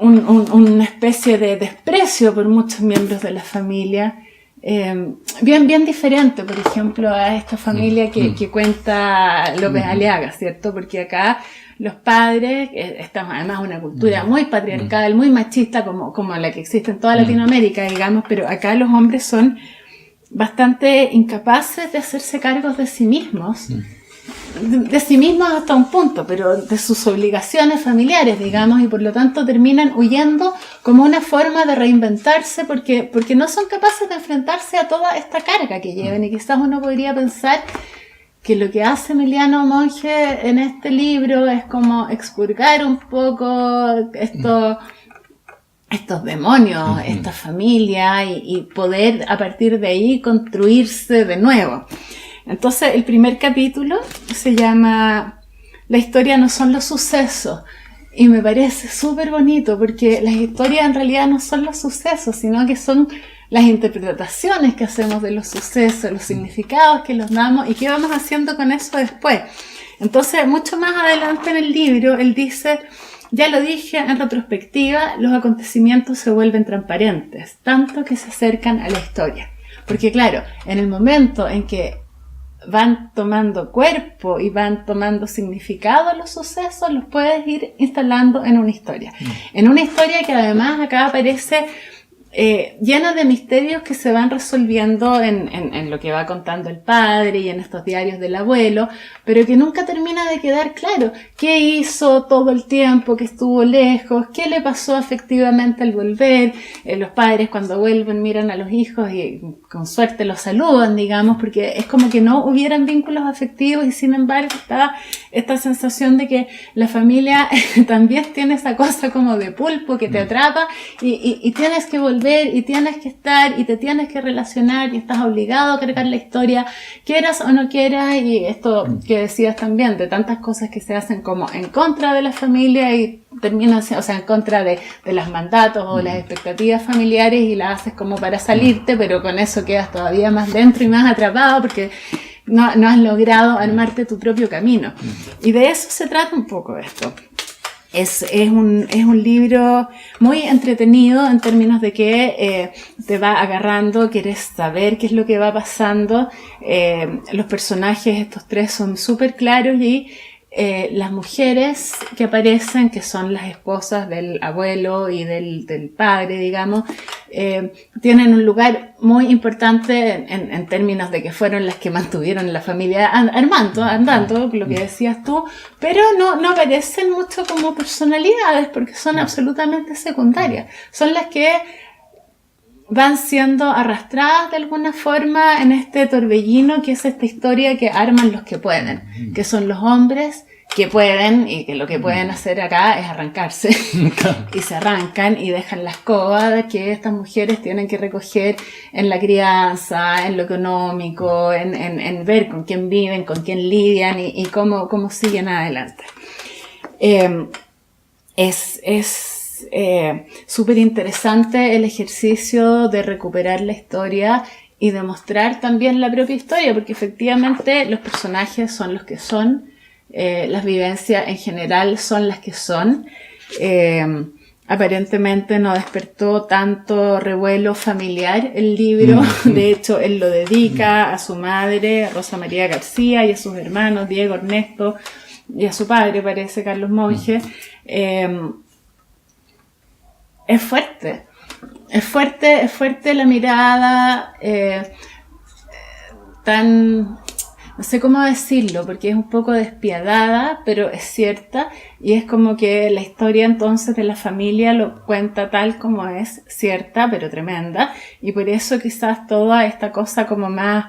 [SPEAKER 1] Una especie de desprecio por muchos miembros de la familia. Bien diferente, por ejemplo, a esta familia que cuenta López Aliaga, ¿cierto? Porque acá los padres, estamos además una cultura muy patriarcal, muy machista, como la que existe en toda Latinoamérica, digamos, pero acá los hombres son bastante incapaces de hacerse cargos de sí mismos. De sí mismos hasta un punto, pero de sus obligaciones familiares, digamos, y por lo tanto terminan huyendo como una forma de reinventarse porque no son capaces de enfrentarse a toda esta carga que llevan. Y quizás uno podría pensar que lo que hace Emiliano Monge en este libro es como expurgar un poco estos demonios, esta familia y poder a partir de ahí construirse de nuevo. Entonces, el primer capítulo se llama La historia no son los sucesos, y me parece súper bonito porque las historias en realidad no son los sucesos, sino que son las interpretaciones que hacemos de los sucesos, los significados que los damos y qué vamos haciendo con eso después. Entonces, mucho más adelante en el libro, él dice: ya lo dije, en retrospectiva, los acontecimientos se vuelven transparentes, tanto que se acercan a la historia. Porque claro, en el momento en que van tomando cuerpo y van tomando significado los sucesos, los puedes ir instalando en una historia. En una historia que además acá aparece llena de misterios que se van resolviendo en lo que va contando el padre y en estos diarios del abuelo, pero que nunca termina de quedar claro qué hizo todo el tiempo que estuvo lejos, qué le pasó afectivamente al volver. Los padres cuando vuelven miran a los hijos y con suerte los saludan, digamos, porque es como que no hubieran vínculos afectivos y sin embargo estaba esta sensación de que la familia también tiene esa cosa como de pulpo que te atrapa y tienes que volver y tienes que estar y te tienes que relacionar y estás obligado a cargar la historia, quieras o no quieras. Y esto que decías también, de tantas cosas que se hacen como en contra de la familia y terminan, o sea, en contra de los mandatos o las expectativas familiares, y las haces como para salirte, pero con eso quedas todavía más dentro y más atrapado porque no has logrado armarte tu propio camino. Y de eso se trata un poco esto. Es un libro muy entretenido en términos de que te va agarrando, quieres saber qué es lo que va pasando. Los personajes, estos tres, son súper claros y las mujeres que aparecen, que son las esposas del abuelo y del padre, digamos, tienen un lugar muy importante en términos de que fueron las que mantuvieron la familia andando, lo que decías tú, pero no aparecen mucho como personalidades porque son absolutamente secundarias. Son las que van siendo arrastradas de alguna forma en este torbellino que es esta historia que arman los que pueden, que son los hombres que pueden y que lo que pueden hacer acá es arrancarse y se arrancan y dejan la escoba que estas mujeres tienen que recoger en la crianza, en lo económico, en ver con quién viven, con quién lidian y cómo siguen adelante. Es súper interesante el ejercicio de recuperar la historia y de mostrar también la propia historia, porque efectivamente los personajes son los que son, las vivencias en general son las que son. Aparentemente no despertó tanto revuelo familiar el libro. De hecho, él lo dedica a su madre, Rosa María García, y a sus hermanos, Diego, Ernesto, y a su padre, parece, Carlos Monge. Es fuerte la mirada, tan, no sé cómo decirlo, porque es un poco despiadada, pero es cierta, y es como que la historia entonces de la familia lo cuenta tal como es, cierta, pero tremenda, y por eso quizás toda esta cosa como más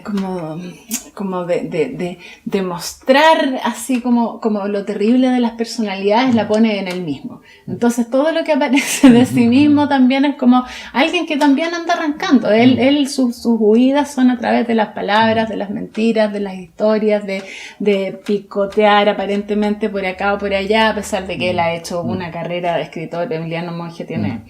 [SPEAKER 1] como de mostrar así como lo terrible de las personalidades, la pone en él mismo. Entonces todo lo que aparece de sí mismo también es como alguien que también anda arrancando. Sus huidas son a través de las palabras, de las mentiras, de las historias, de picotear aparentemente por acá o por allá, a pesar de que él ha hecho una carrera de escritor. Emiliano Monge tiene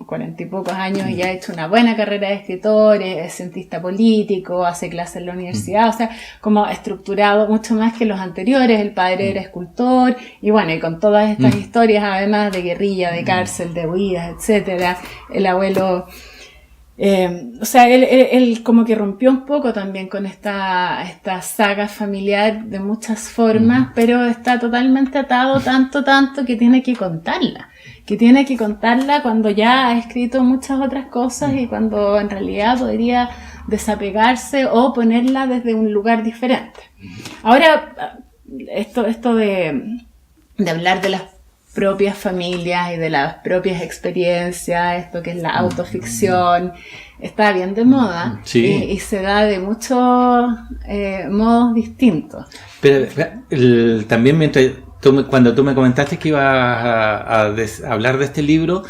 [SPEAKER 1] 40 y pocos años y ha hecho una buena carrera de escritor, es cientista político, hace clases en la universidad, o sea, como estructurado mucho más que los anteriores. El padre era escultor, y bueno, y con todas estas historias, además de guerrilla, de cárcel, de huidas, etcétera. El abuelo, o sea, él como que rompió un poco también con esta saga familiar de muchas formas, pero está totalmente atado tanto que tiene que contarla. Cuando ya ha escrito muchas otras cosas y cuando en realidad podría desapegarse o ponerla desde un lugar diferente. Ahora, esto de hablar de las propias familias y de las propias experiencias, esto que es la autoficción, está bien de moda, y se da de muchos modos distintos.
[SPEAKER 2] Pero también cuando tú me comentaste que ibas a hablar de este libro,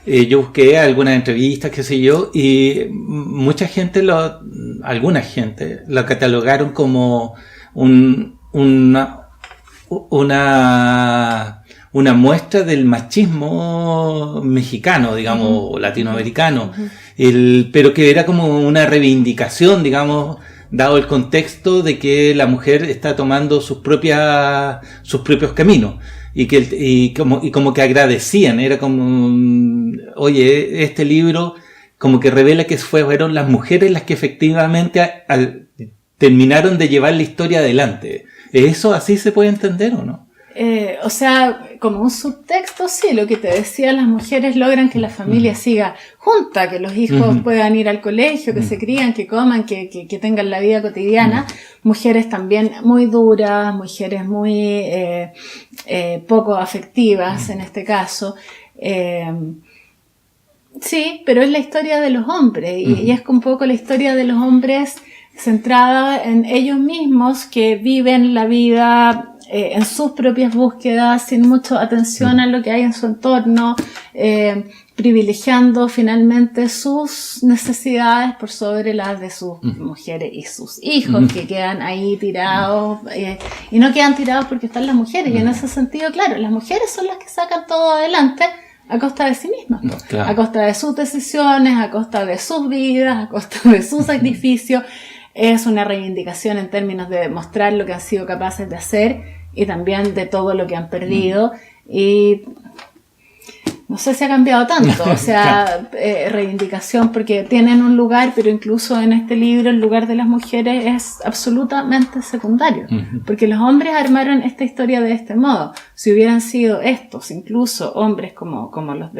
[SPEAKER 2] yo busqué algunas entrevistas, qué sé yo, y alguna gente lo catalogaron como una muestra del machismo mexicano, digamos, latinoamericano, pero que era como una reivindicación, digamos, dado el contexto de que la mujer está tomando sus propios caminos, y como que agradecían, era como, oye, este libro como que revela que fueron las mujeres las que efectivamente terminaron de llevar la historia adelante. ¿Eso así se puede entender o no?
[SPEAKER 1] O sea, como un subtexto, sí, lo que te decía, las mujeres logran que la familia siga junta, que los hijos puedan ir al colegio, que se crían, que coman, que tengan la vida cotidiana. Mujeres también muy duras, mujeres muy poco afectivas en este caso. Sí, pero es la historia de los hombres, y es un poco la historia de los hombres centrada en ellos mismos, que viven la vida en sus propias búsquedas, sin mucha atención a lo que hay en su entorno, privilegiando finalmente sus necesidades por sobre las de sus mujeres y sus hijos, que quedan ahí tirados, y no quedan tirados porque están las mujeres, y en ese sentido, claro, las mujeres son las que sacan todo adelante a costa de sí mismas, ¿no? Claro. A costa de sus decisiones, a costa de sus vidas, a costa de su sacrificio. Es una reivindicación en términos de demostrar lo que han sido capaces de hacer y también de todo lo que han perdido. Y no sé si ha cambiado tanto, o sea, reivindicación porque tienen un lugar, pero incluso en este libro el lugar de las mujeres es absolutamente secundario, porque los hombres armaron esta historia de este modo. Si hubieran sido estos, incluso hombres como los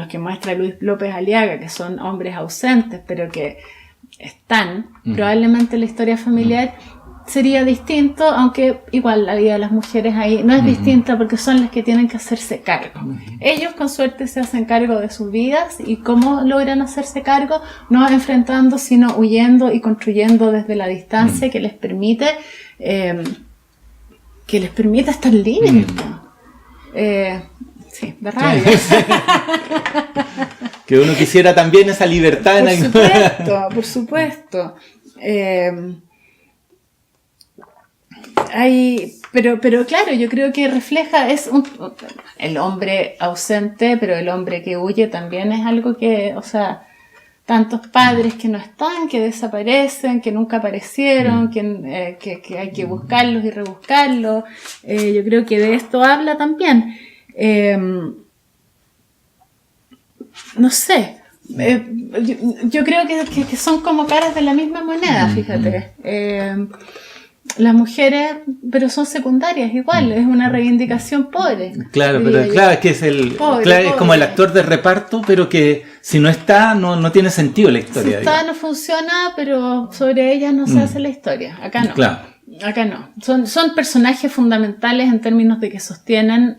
[SPEAKER 1] que muestra Luis López Aliaga, que son hombres ausentes, pero que están, probablemente la historia familiar sería distinto, aunque igual la vida de las mujeres ahí no es distinta porque son las que tienen que hacerse cargo. Ellos con suerte se hacen cargo de sus vidas, y cómo logran hacerse cargo, no enfrentando sino huyendo y construyendo desde la distancia que les permite estar libres. Sí, de rabia.
[SPEAKER 2] Que uno quisiera también esa libertad.
[SPEAKER 1] Por supuesto. Pero claro, yo creo que refleja, el hombre ausente, pero el hombre que huye también es algo que, o sea, tantos padres que no están, que desaparecen, que nunca aparecieron, que hay que buscarlos y rebuscarlos. Yo creo que de esto habla también. No sé, yo creo que son como caras de la misma moneda, fíjate. Las mujeres, pero son secundarias igual, es una reivindicación pobre.
[SPEAKER 2] Claro, pero claro, es que es como el actor de reparto, pero que si no está, no tiene sentido la historia.
[SPEAKER 1] Si está, no funciona, pero sobre ellas no se hace la historia. Acá no.
[SPEAKER 2] Claro.
[SPEAKER 1] Acá no. Son personajes fundamentales en términos de que sostienen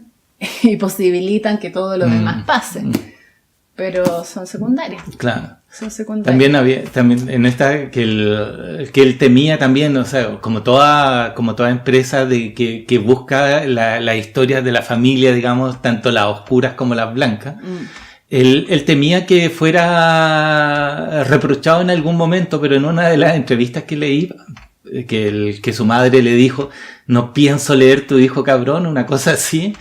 [SPEAKER 1] y posibilitan que todo lo demás pase. Pero son secundarias.
[SPEAKER 2] Claro.
[SPEAKER 1] son secundarios.
[SPEAKER 2] También había, también en esta, que él temía también, o sea, como toda empresa que busca la historia de la familia, digamos, tanto las oscuras como las blancas. Él temía que fuera reprochado en algún momento, pero en una de las entrevistas que leí, que su madre le dijo, no pienso leer tu hijo cabrón, una cosa así.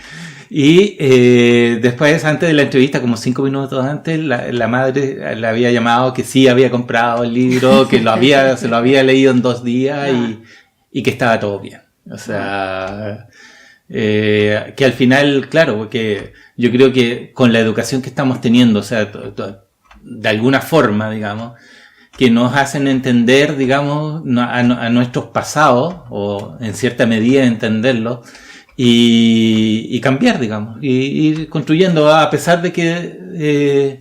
[SPEAKER 2] Y después, antes de la entrevista, como 5 minutos antes, la madre le había llamado que sí había comprado el libro, que se lo había leído en 2 días y que estaba todo bien. O sea, que al final, claro, porque yo creo que con la educación que estamos teniendo, o sea, de alguna forma, digamos, que nos hacen entender, digamos, a nuestros pasados, o en cierta medida entenderlos, y cambiar, digamos, y ir construyendo, a pesar de que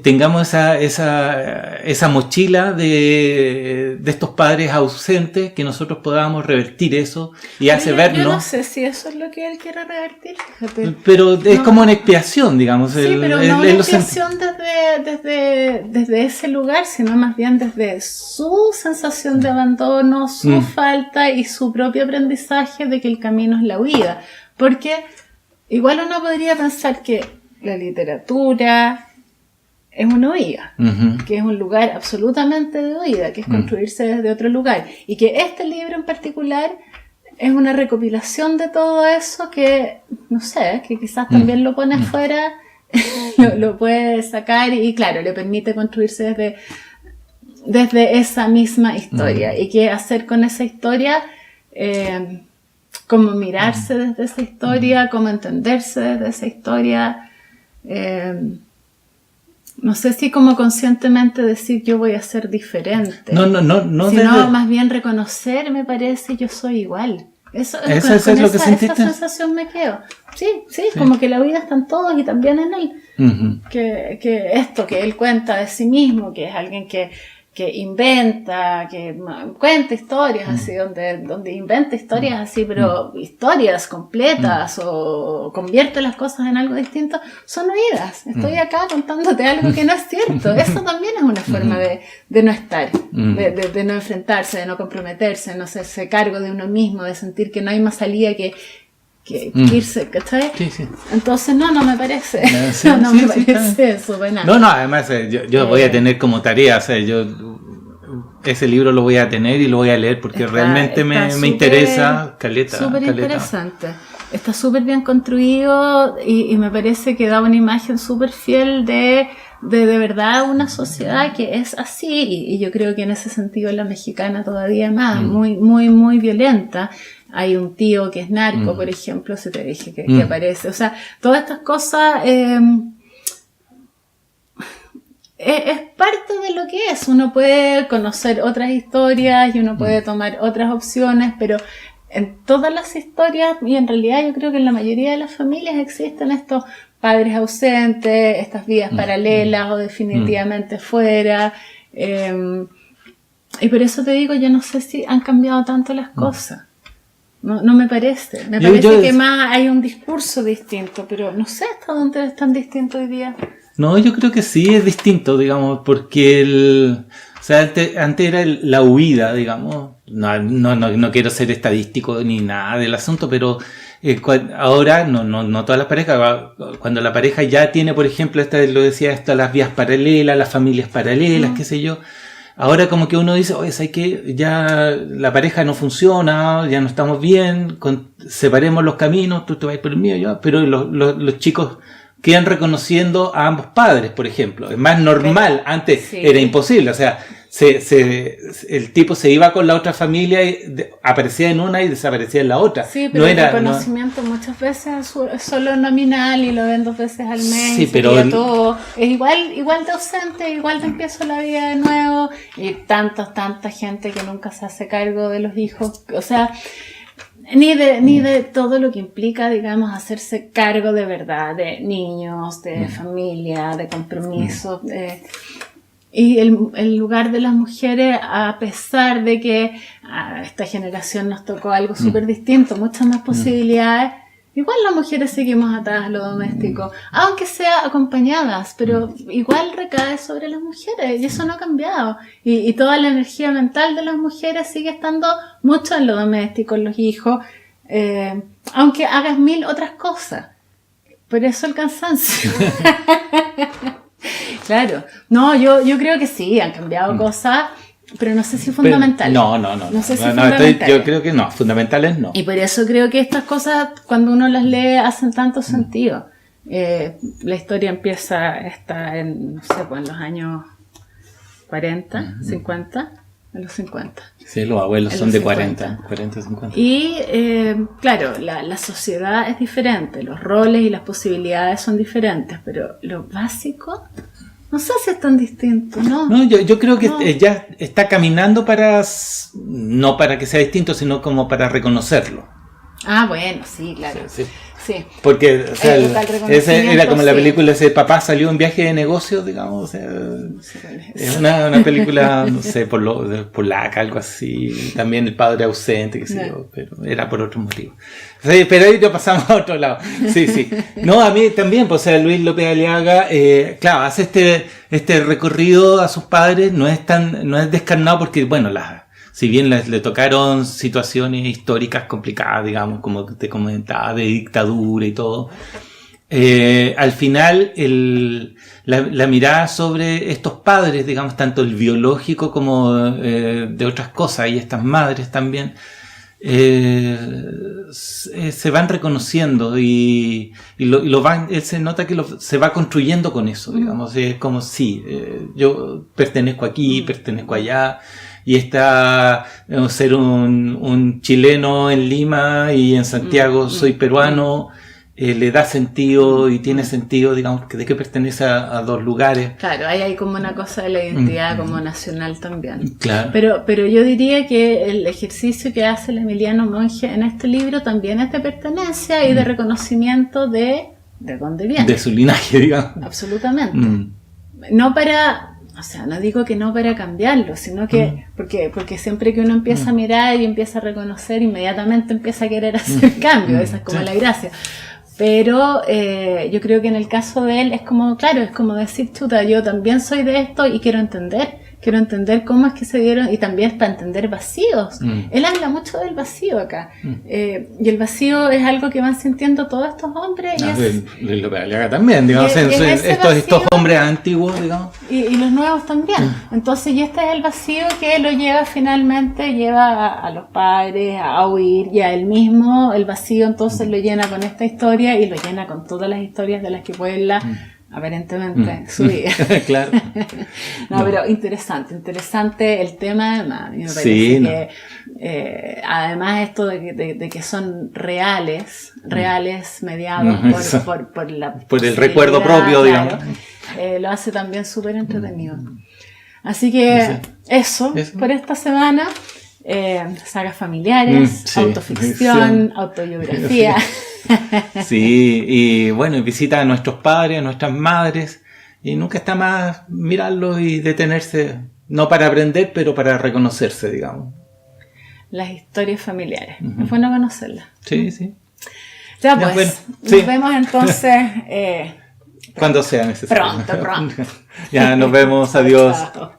[SPEAKER 2] tengamos esa mochila de estos padres ausentes, que nosotros podamos revertir eso y hace vernos.
[SPEAKER 1] Yo no sé si eso es lo que él quiere revertir, fíjate.
[SPEAKER 2] Pero es como una expiación, digamos.
[SPEAKER 1] Sí, pero no una expiación desde ese lugar, sino más bien desde su sensación de abandono, su falta y su propio aprendizaje de que el camino es la huida. Porque igual uno podría pensar que la literatura es una huida, que es un lugar absolutamente de huida, que es construirse desde otro lugar. Y que este libro en particular es una recopilación de todo eso que, no sé, que quizás también lo pone afuera, lo puede sacar y claro, le permite construirse desde esa misma historia. Y qué hacer con esa historia, cómo mirarse desde esa historia, cómo entenderse desde esa historia. No sé si como conscientemente decir yo voy a ser diferente. No. Sino más bien reconocer, me parece, yo soy igual. Eso es lo que sentiste. Esa sensación me quedo. Sí, como que la vida está en todos y también en él. Que esto que él cuenta de sí mismo, que es alguien que inventa, que cuenta historias así, donde inventa historias así, pero historias completas o convierte las cosas en algo distinto, son oídas. Estoy acá contándote algo que no es cierto. Eso también es una forma de no estar, de no enfrentarse, de no comprometerse, de no hacerse cargo de uno mismo, de sentir que no hay más salida que irse, ¿cachai? Sí. Entonces no me parece. No me parece eso, para nada.
[SPEAKER 2] No, además yo voy a tener como tarea, o sea, yo ese libro lo voy a tener y lo voy a leer porque realmente me interesa, caleta.
[SPEAKER 1] Súper interesante. Está súper bien construido y me parece que da una imagen súper fiel de verdad una sociedad que es así, y yo creo que en ese sentido la mexicana todavía más, muy, muy, muy violenta. Hay un tío que es narco, por ejemplo, se te dije que aparece. O sea, todas estas cosas es parte de lo que es. Uno puede conocer otras historias y uno puede tomar otras opciones, pero en todas las historias, y en realidad yo creo que en la mayoría de las familias existen estos padres ausentes, estas vidas paralelas o definitivamente fuera. Y por eso te digo, yo no sé si han cambiado tanto las cosas. No me parece. Me parece que más hay un discurso distinto, pero no sé hasta dónde es tan distinto hoy día.
[SPEAKER 2] No, yo creo que sí es distinto, digamos, porque antes era la huida, digamos. No quiero ser estadístico ni nada del asunto, pero ahora no todas las parejas, cuando la pareja ya tiene, por ejemplo, las vías paralelas, las familias paralelas, qué sé yo. Ahora como que uno dice, oye, ¿sabes qué? Ya la pareja no funciona, ya no estamos bien, separemos los caminos, tú te vas por el mío, yo, pero los chicos quedan reconociendo a ambos padres, por ejemplo. Es más normal, antes era imposible, o sea, el tipo se iba con la otra familia y aparecía en una y desaparecía en la otra.
[SPEAKER 1] Sí, pero el reconocimiento muchas veces es solo nominal y lo ven 2 veces al mes.
[SPEAKER 2] Sí, pero
[SPEAKER 1] todo es igual de ausente, igual de empiezo la vida de nuevo, y tanta gente que nunca se hace cargo de los hijos, o sea, ni de todo lo que implica, digamos, hacerse cargo de verdad de niños, de familia, de compromiso, y el lugar de las mujeres, a pesar de que a esta generación nos tocó algo súper distinto, muchas más posibilidades, igual las mujeres seguimos atadas a lo doméstico, aunque sea acompañadas, pero igual recae sobre las mujeres y eso no ha cambiado. Y toda la energía mental de las mujeres sigue estando mucho en lo doméstico, en los hijos, aunque hagas 1000 otras cosas. Por eso el cansancio. Claro. No, yo creo que sí, han cambiado cosas, pero no sé si fundamentales.
[SPEAKER 2] No sé si
[SPEAKER 1] fundamentales.
[SPEAKER 2] yo creo que no, fundamentales no.
[SPEAKER 1] Y por eso creo que estas cosas, cuando uno las lee, hacen tanto sentido. La historia empieza, está en, no sé, pues en los años 40, 50, en los 50.
[SPEAKER 2] Sí, los abuelos
[SPEAKER 1] en
[SPEAKER 2] son
[SPEAKER 1] los
[SPEAKER 2] de
[SPEAKER 1] 50.
[SPEAKER 2] 40, 50.
[SPEAKER 1] Y claro, la sociedad es diferente, los roles y las posibilidades son diferentes, pero lo básico, no sé si es tan distinto, ¿no?
[SPEAKER 2] No, yo creo que
[SPEAKER 1] No.
[SPEAKER 2] ya está caminando no para que sea distinto, sino como para reconocerlo.
[SPEAKER 1] Ah, bueno, sí, claro.
[SPEAKER 2] Sí.
[SPEAKER 1] Sí.
[SPEAKER 2] Porque, o sea,
[SPEAKER 1] El total reconocimiento,
[SPEAKER 2] ese era como la
[SPEAKER 1] sí.
[SPEAKER 2] película, ese papá salió en viaje de negocios, digamos, o sea, es una película, no sé, polaca, algo así, también el padre ausente, qué sé yo, pero era por otro motivo. Sí, pero ahí ya pasamos a otro lado. Sí. No, a mí también, pues, o sea, Luis López Aliaga, claro, hace este recorrido a sus padres, no es descarnado porque, bueno, si bien le tocaron situaciones históricas complicadas, digamos, como te comentaba, de dictadura y todo, al final la mirada sobre estos padres, digamos, tanto el biológico como de otras cosas, y estas madres también, se van reconociendo y él se nota que se va construyendo con eso, digamos, es como yo pertenezco aquí, pertenezco allá. Y ser un chileno en Lima y en Santiago soy peruano, le da sentido y tiene sentido, digamos, de que pertenece a dos lugares.
[SPEAKER 1] Claro, ahí hay como una cosa de la identidad como nacional también.
[SPEAKER 2] Claro.
[SPEAKER 1] Pero yo diría que el ejercicio que hace el Emiliano Monge en este libro también es de pertenencia y de reconocimiento de dónde viene.
[SPEAKER 2] De su linaje, digamos.
[SPEAKER 1] Absolutamente. No digo que no para cambiarlo, sino que porque siempre que uno empieza a mirar y empieza a reconocer, inmediatamente empieza a querer hacer cambios, esa es como la gracia. Pero yo creo que en el caso de él es como decir, chuta, yo también soy de esto y quiero entender cómo es que se dieron, y también para entender vacíos. Él habla mucho del vacío acá, y el vacío es algo que van sintiendo todos estos hombres.
[SPEAKER 2] Luis López Aliaga también, digamos, estos hombres antiguos, digamos.
[SPEAKER 1] Y los nuevos también. Entonces, y este es el vacío que lo lleva a los padres a huir, y a él mismo el vacío entonces lo llena con esta historia y lo llena con todas las historias de las que puebla aparentemente su vida.
[SPEAKER 2] Claro.
[SPEAKER 1] No, pero interesante el tema, además. Me parece que además esto de que son reales mediados por
[SPEAKER 2] el recuerdo propio,
[SPEAKER 1] claro,
[SPEAKER 2] digamos.
[SPEAKER 1] lo hace también súper entretenido. Así que eso por esta semana. Sagas familiares, autoficción, autobiografía.
[SPEAKER 2] Sí, y bueno, visita a nuestros padres, a nuestras madres, y nunca está más mirarlos y detenerse, no para aprender, pero para reconocerse, digamos.
[SPEAKER 1] Las historias familiares, es bueno conocerlas.
[SPEAKER 2] Sí.
[SPEAKER 1] Ya pues, nos vemos entonces
[SPEAKER 2] cuando sea necesario.
[SPEAKER 1] Pronto.
[SPEAKER 2] Ya nos vemos, adiós.
[SPEAKER 1] Chao.